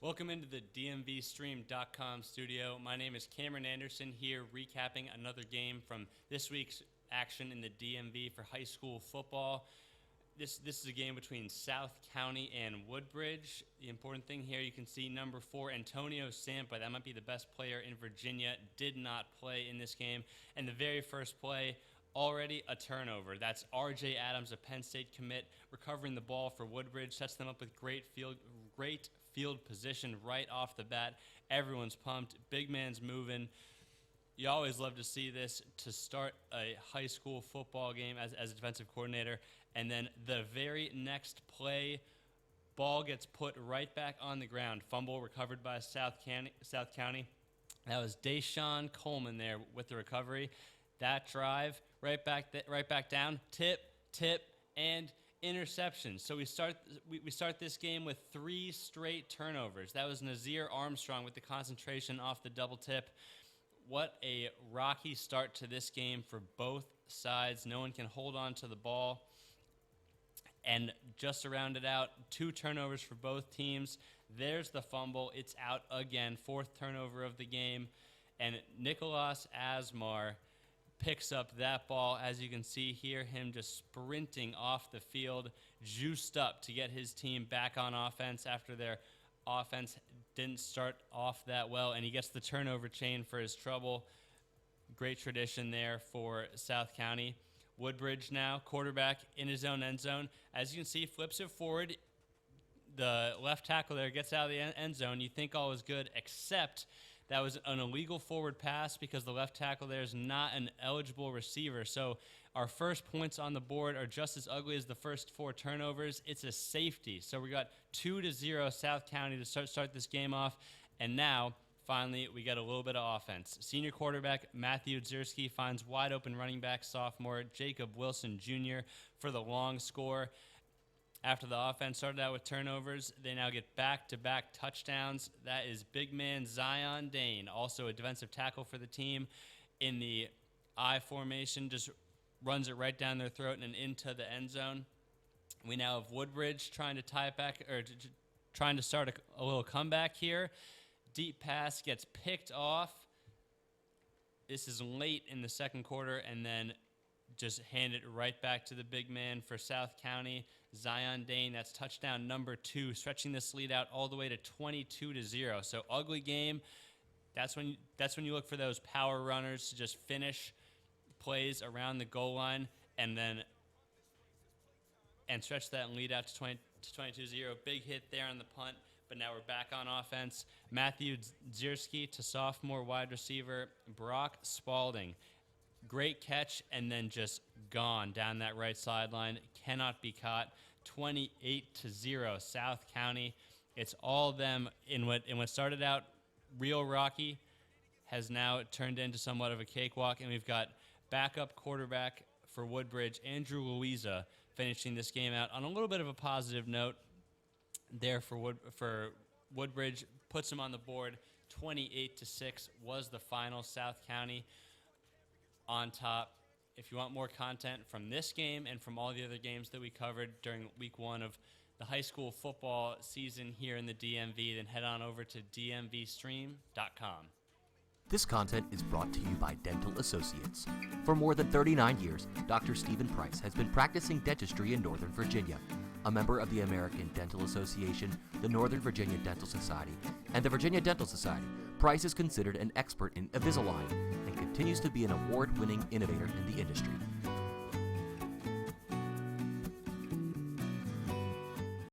Welcome into the DMVSTREAM.COM studio. My name is Cameron Anderson here recapping another game from this week's action in the DMV for high school football. This is a game between South County and Woodbridge. The important thing here, you can see number 4, Antonio Sampa, that might be the best player in Virginia, did not play in this game. And the very first play, already a turnover. That's R.J. Adams, a Penn State commit, recovering the ball for Woodbridge, sets them up with great field position right off the bat. Everyone's pumped. Big man's moving. You always love to see this to start a high school football game as a defensive coordinator. And then the very next play, ball gets put right back on the ground. Fumble recovered by South County. That was Deshaun Coleman there with the recovery. That drive, right back down, tip, and interception. So we start this game with 3 straight turnovers. That was Nazir Armstrong with the concentration off the double tip. What a rocky start to this game for both sides. No one can hold on to the ball. And just to round it out, 2 turnovers for both teams. There's the fumble. It's out again. 4th turnover of the game. And Nicholas Asmar picks up that ball. As you can see here, him just sprinting off the field, juiced up to get his team back on offense after their offense didn't start off that well, and he gets the turnover chain for his trouble. Great tradition there for South County. Woodbridge now, quarterback in his own end zone. As you can see, flips it forward. The left tackle there gets out of the end zone. You think all is good, except that was an illegal forward pass because the left tackle there is not an eligible receiver. So our first points on the board are just as ugly as the first 4 turnovers. It's a safety. So we got 2-0 South County to start this game off. And now, finally, we got a little bit of offense. Senior quarterback Matthew Dzierski finds wide open running back sophomore Jacob Wilson Jr. for the long score. After the offense started out with turnovers, they now get back-to-back touchdowns. That is big man Zion Dane, also a defensive tackle for the team, in the I formation, just runs it right down their throat and into the end zone. We now have Woodbridge trying to tie it back, or trying to start a little comeback here. Deep pass gets picked off. This is late in the second quarter, and then just hand it right back to the big man for South County, Zion Dane. That's touchdown number 2, stretching this lead out all the way to 22-0. So ugly game. That's when you look for those power runners to just finish plays around the goal line and stretch that lead out to 22-0. Big hit there on the punt, but now we're back on offense. Matthew Dzierski to sophomore wide receiver Brock Spalding. Great catch, and then just gone down that right sideline. Cannot be caught. 28-0 South County. It's all them in what started out real rocky has now turned into somewhat of a cakewalk, and we've got backup quarterback for Woodbridge, Andrew Louisa, finishing this game out on a little bit of a positive note there for Woodbridge. Puts them on the board. 28-6 was the final. South County on top. If you want more content from this game and from all the other games that we covered during week 1 of the high school football season here in the DMV, then head on over to DMVSTREAM.COM. This content is brought to you by Dental Associates. For more than 39 years, Dr. Stephen Price has been practicing dentistry in Northern Virginia. A member of the American Dental Association, the Northern Virginia Dental Society, and the Virginia Dental Society, Price is considered an expert in Invisalign and continues to be an award-winning innovator in the industry.